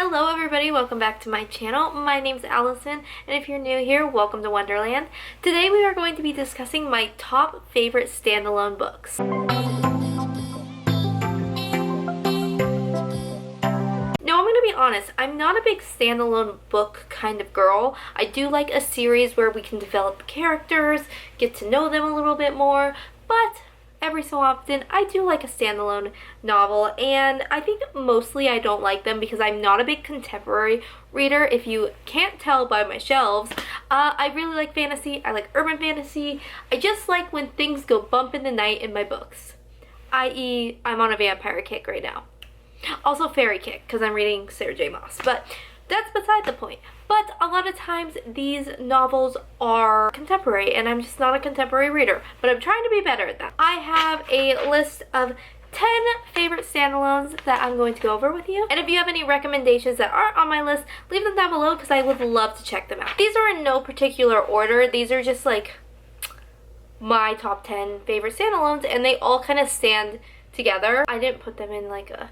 Hello everybody, welcome back to my channel. My name's Allison, and if you're new here, welcome to Wonderland. Today we are going to be discussing my top favorite standalone books. Now I'm going to be honest, I'm not a big standalone book kind of girl. I do like a series where we can develop characters, get to know them a little bit more, but every so often I do like a standalone novel, and I think mostly I don't like them because I'm not a big contemporary reader. If you can't tell by my shelves, I really like fantasy. I like urban fantasy. I just like when things go bump in the night in my books, i.e. I'm on a vampire kick right now. Also fairy kick because I'm reading Sarah J. Maas, but that's beside the point. But a lot of times these novels are contemporary, and I'm just not a contemporary reader, but I'm trying to be better at that. I have a list of 10 favorite standalones that I'm going to go over with you. And if you have any recommendations that aren't on my list, leave them down below because I would love to check them out. These are in no particular order. These are just like my top 10 favorite standalones, and they all kind of stand together. I didn't put them in like a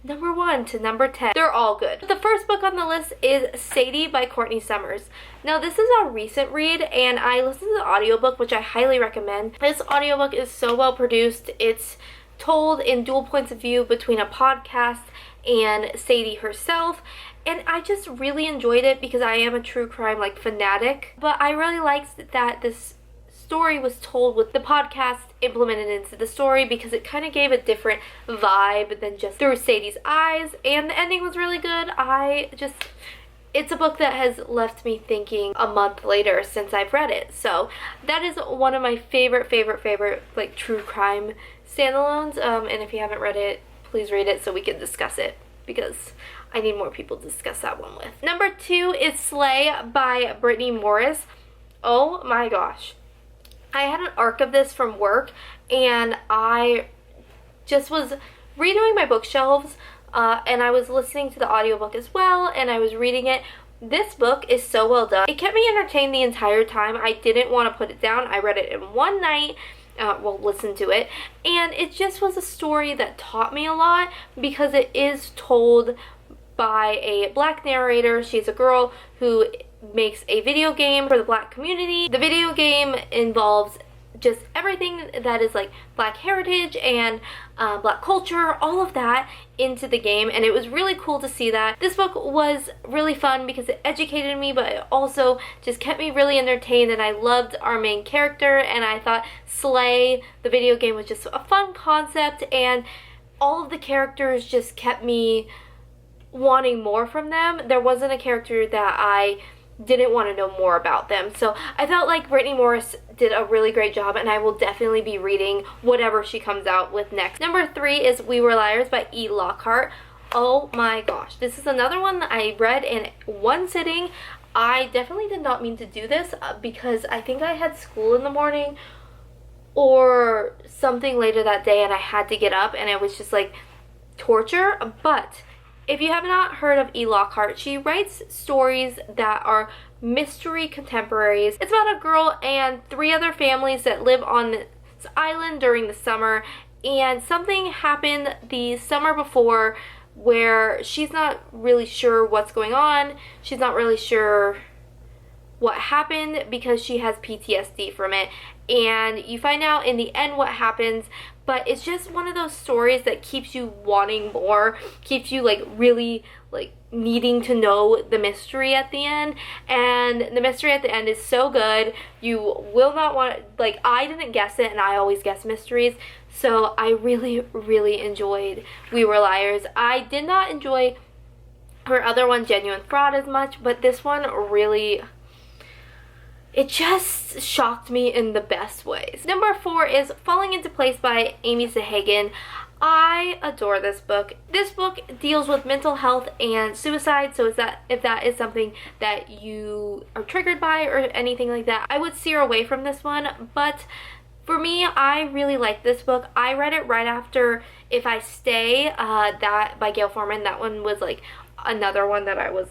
number 1 to number 10. They're all good. The first book on the list is Sadie by Courtney Summers. Now this is a recent read, and I listened to the audiobook, which I highly recommend. This audiobook is so well produced. It's told in dual points of view between a podcast and Sadie herself, and I just really enjoyed it because I am a true crime fanatic. But I really liked that this story was told with the podcast implemented into the story because it kind of gave a different vibe than just through Sadie's eyes, and the ending was really good. It's a book that has left me thinking a month later since I've read it. So that is one of my favorite like true crime standalones, and if you haven't read it, please read it so we can discuss it because I need more people to discuss that one with. Number 2 is Slay by Brittany Morris. Oh my gosh. I had an arc of this from work, and I just was redoing my bookshelves, and I was listening to the audiobook as well, and I was reading it. This book is so well done. It kept me entertained the entire time. I didn't want to put it down. I read it in one night, listened to it, and it just was a story that taught me a lot because it is told by a black narrator. She's a girl who makes a video game for the black community. The video game involves just everything that is like black heritage and black culture, all of that into the game, and it was really cool to see that. This book was really fun because it educated me, but it also just kept me really entertained, and I loved our main character, and I thought Slay, the video game, was just a fun concept, and all of the characters just kept me wanting more from them. There wasn't a character that I didn't want to know more about them. So I felt like Brittany Morris did a really great job, and I will definitely be reading whatever she comes out with next. Number 3 is We Were Liars by E. Lockhart. Oh my gosh. This is another one that I read in one sitting. I definitely did not mean to do this because I think I had school in the morning or something later that day, and I had to get up, and it was just like torture. But if you have not heard of E. Lockhart, she writes stories that are mystery contemporaries. It's about a girl and 3 other families that live on this island during the summer, and something happened the summer before where she's not really sure what's going on. She's not really sure what happened because she has PTSD from it, and you find out in the end what happens. But it's just one of those stories that keeps you wanting more, keeps you really needing to know the mystery at the end, and the mystery at the end is so good. You will not want I didn't guess it, and I always guess mysteries, so I really enjoyed We Were Liars. I did not enjoy her other one, Genuine Fraud, as much, but this one really, it just shocked me in the best ways. Number 4 is Falling Into Place by Amy Sahagan. I adore this book. This book deals with mental health and suicide, so if that is something that you are triggered by or anything like that, I would steer away from this one. But for me, I really like this book. I read it right after If I Stay, that by Gail Forman. That one was another one that I was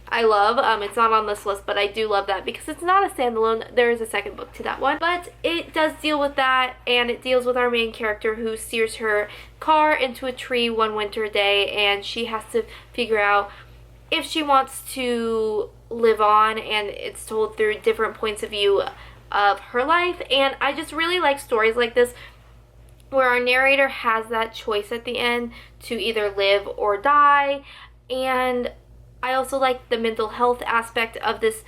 I love. It's not on this list, but I do love that because it's not a standalone. There is a second book to that one, but it does deal with that, and it deals with our main character who steers her car into a tree one winter day, and she has to figure out if she wants to live on, and it's told through different points of view of her life. And I just really like stories like this where our narrator has that choice at the end to either live or die. And I also like the mental health aspect of this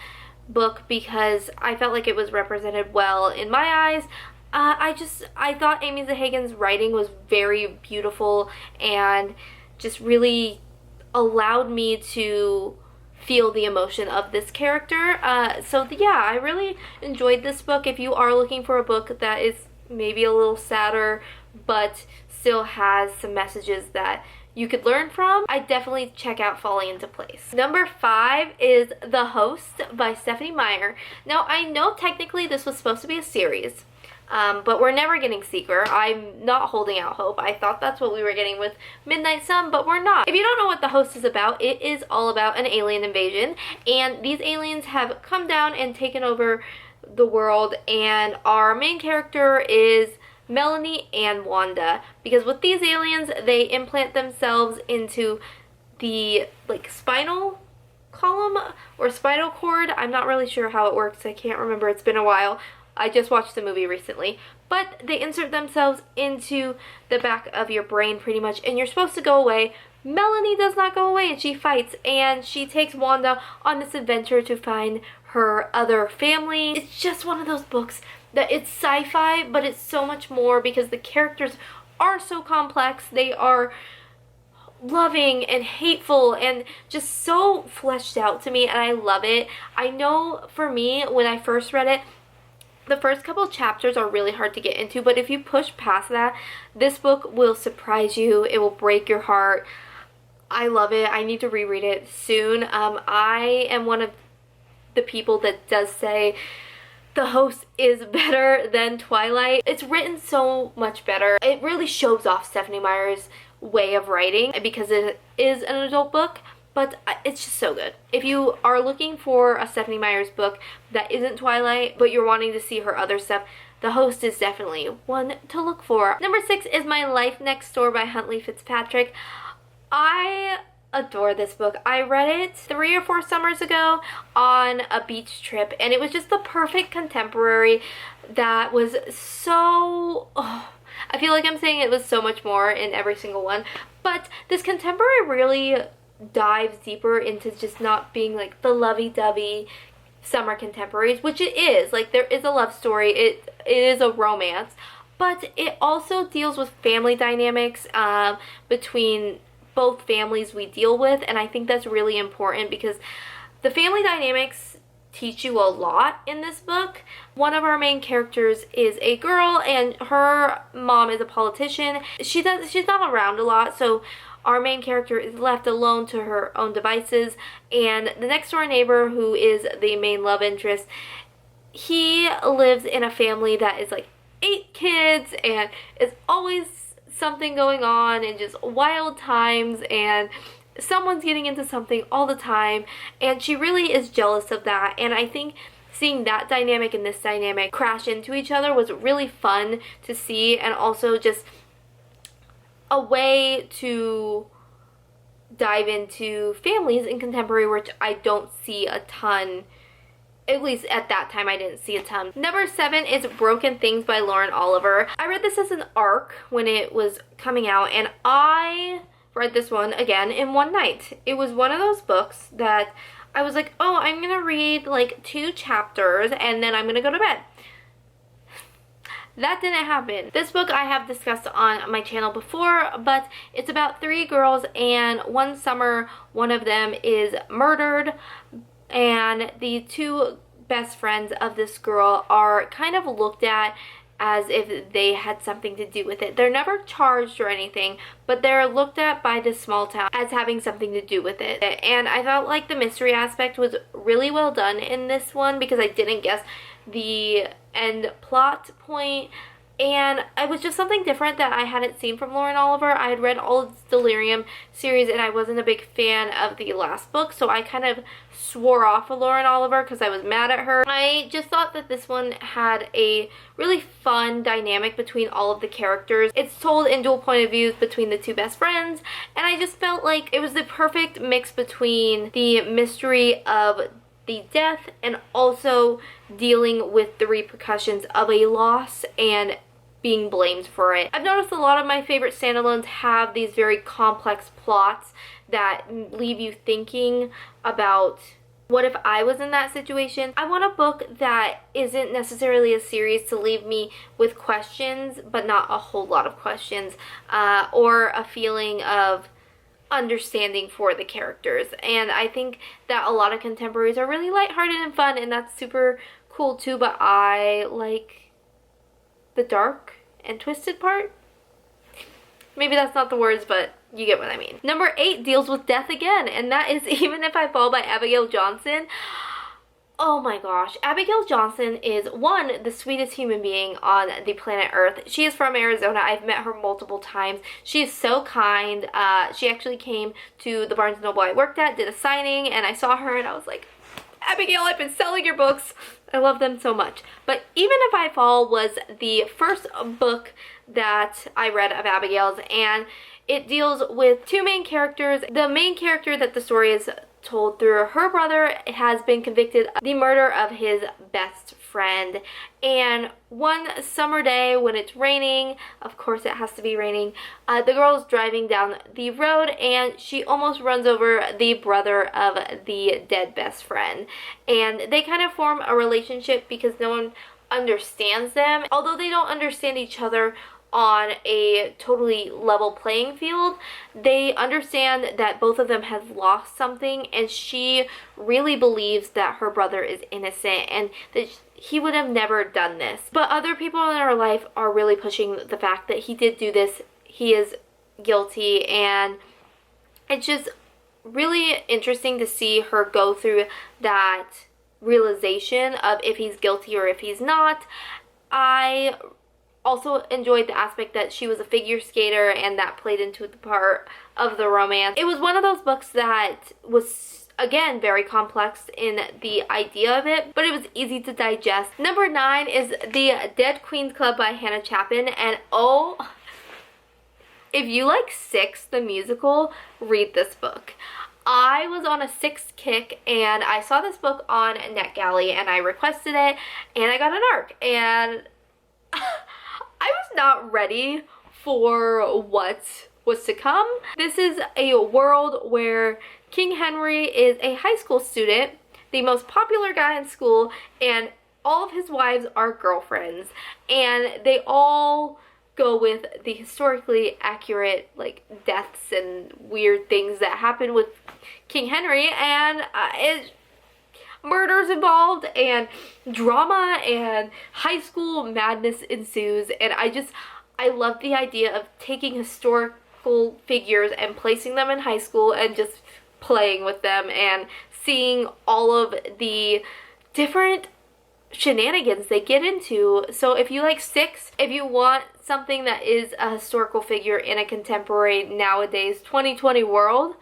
book because I felt like it was represented well in my eyes. I thought Amy Zahagan's writing was very beautiful and just really allowed me to feel the emotion of this character. So yeah, I really enjoyed this book. If you are looking for a book that is maybe a little sadder but still has some messages that you could learn from, I definitely check out Falling Into Place. Number 5 is The Host by Stephanie Meyer. Now, I know technically this was supposed to be a series, but we're never getting Seeker. I'm not holding out hope. I thought that's what we were getting with Midnight Sun, but we're not. If you don't know what The Host is about, it is all about an alien invasion, and these aliens have come down and taken over the world, and our main character is Melanie and Wanda, because with these aliens, they implant themselves into the spinal column or spinal cord. I'm not really sure how it works. I can't remember. It's been a while. I just watched the movie recently. But they insert themselves into the back of your brain pretty much, and you're supposed to go away. Melanie does not go away, and she fights, and she takes Wanda on this adventure to find her other family. It's just one of those books that it's sci-fi, but it's so much more because the characters are so complex. They are loving and hateful and just so fleshed out to me, and I love it. I know for me, when I first read it, the first couple chapters are really hard to get into, but if you push past that, this book will surprise you. It will break your heart. I love it. I need to reread it soon. I am one of the people that does say The Host is better than Twilight. It's written so much better. It really shows off Stephanie Meyer's way of writing because it is an adult book, but it's just so good. If you are looking for a Stephanie Meyer's book that isn't Twilight, but you're wanting to see her other stuff, The Host is definitely one to look for. Number 6 is My Life Next Door by Huntley Fitzpatrick. I adore this book. I read it 3 or 4 summers ago on a beach trip, and it was just the perfect contemporary that was so... I feel like I'm saying it was so much more in every single one, but this contemporary really dives deeper into just not being like the lovey-dovey summer contemporaries, which it is. Like, there is a love story, it is a romance, but it also deals with family dynamics between both families we deal with, and I think that's really important because the family dynamics teach you a lot in this book. One of our main characters is a girl, and her mom is a politician. She's not around a lot, so our main character is left alone to her own devices, and the next door neighbor, who is the main love interest, he lives in a family that is like 8 kids, and is always something going on and just wild times, and someone's getting into something all the time, and she really is jealous of that. And I think seeing that dynamic and this dynamic crash into each other was really fun to see, and also just a way to dive into families in contemporary, which I don't see a ton. At least at that time, I didn't see a ton. Number 7 is Broken Things by Lauren Oliver. I read this as an ARC when it was coming out, and I read this one again in one night. It was one of those books that I was like, oh, I'm gonna read like 2 chapters and then I'm gonna go to bed. That didn't happen. This book I have discussed on my channel before, but it's about 3 girls, and one summer one of them is murdered, and the 2 best friends of this girl are kind of looked at as if they had something to do with it. They're never charged or anything, but they're looked at by this small town as having something to do with it. And I felt like the mystery aspect was really well done in this one because I didn't guess the end plot point and it was just something different that I hadn't seen from Lauren Oliver. I had read all of the Delirium series, and I wasn't a big fan of the last book, so I kind of swore off of Lauren Oliver because I was mad at her. I just thought that this one had a really fun dynamic between all of the characters. It's told in dual point of views between the two best friends, and I just felt like it was the perfect mix between the mystery of the death and also dealing with the repercussions of a loss and being blamed for it. I've noticed a lot of my favorite standalones have these very complex plots that leave you thinking about, what if I was in that situation? I want a book that isn't necessarily a series to leave me with questions, but not a whole lot of questions, or a feeling of understanding for the characters. And I think that a lot of contemporaries are really lighthearted and fun, and that's super cool too, but I like the dark and twisted part. Maybe that's not the words, but you get what I mean. Number 8 deals with death again, and that is Even If I Fall by Abigail Johnson. Oh my gosh, Abigail Johnson is, one, the sweetest human being on the planet Earth. She is from Arizona. I've met her multiple times. She is so kind. She actually came to the Barnes & Noble I worked at, did a signing, and I saw her and I was like, Abigail, I've been selling your books. I love them so much. But Even If I Fall was the first book that I read of Abigail's, and it deals with two main characters. The main character that the story is told through, her brother has been convicted of the murder of his best friend, and one summer day when it's raining, of course it has to be raining, the girl is driving down the road and she almost runs over the brother of the dead best friend, and they kind of form a relationship because no one understands them. Although they don't understand each other on a totally level playing field, they understand that both of them have lost something, and she really believes that her brother is innocent and that he would have never done this. But other people in her life are really pushing the fact that he did do this, he is guilty, and it's just really interesting to see her go through that realization of if he's guilty or if he's not. I also enjoyed the aspect that she was a figure skater, and that played into the part of the romance. It was one of those books that was, again, very complex in the idea of it, but it was easy to digest. Number 9 is The Dead Queens Club by Hannah Chapin, and oh, if you like Six the musical, read this book. I was on a Six kick and I saw this book on NetGalley and I requested it and I got an ARC, and I was not ready for what was to come. This is a world where King Henry is a high school student, the most popular guy in school, and all of his wives are girlfriends, and they all go with the historically accurate like deaths and weird things that happen with King Henry, and murders involved and drama and high school madness ensues. And I love the idea of taking historical figures and placing them in high school and just playing with them and seeing all of the different shenanigans they get into. So if you like Six, if you want something that is a historical figure in a contemporary nowadays 2020 world,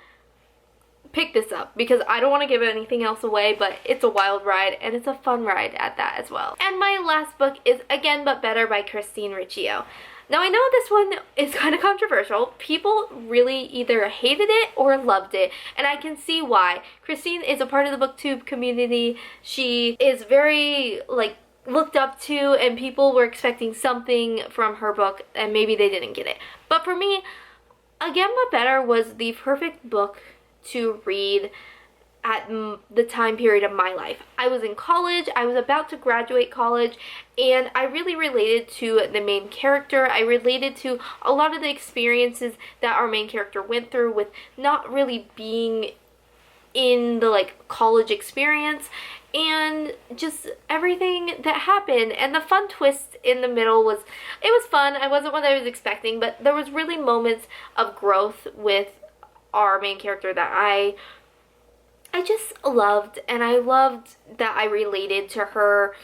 pick this up, because I don't want to give anything else away, but it's a wild ride and it's a fun ride at that as well. And my last book is Again But Better by Christine Riccio. Now I know this one is kind of controversial. People really either hated it or loved it, and I can see why. Christine is a part of the booktube community. She is very like looked up to, and people were expecting something from her book and maybe they didn't get it. But for me, Again But Better was the perfect book to read at the time period of my life. I was in college, I was about to graduate college, and I really related to the main character. I related to a lot of the experiences that our main character went through with not really being in the like college experience, and just everything that happened, and the fun twist in the middle was, it was fun. I wasn't what I was expecting, but there was really moments of growth with our main character that I just loved, and I loved that I related to her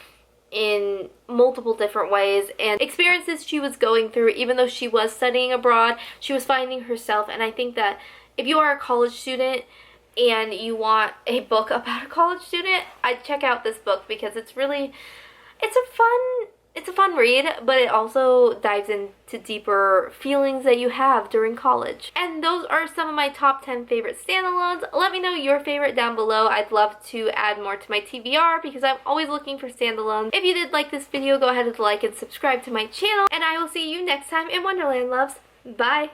in multiple different ways, and experiences she was going through. Even though she was studying abroad, she was finding herself. And I think that if you are a college student and you want a book about a college student, I'd check out this book because it's a fun read, but it also dives into deeper feelings that you have during college. And those are some of my top 10 favorite standalones. Let me know your favorite down below. I'd love to add more to my TBR because I'm always looking for standalones. If you did like this video, go ahead and like and subscribe to my channel, and I will see you next time in Wonderland, loves. Bye!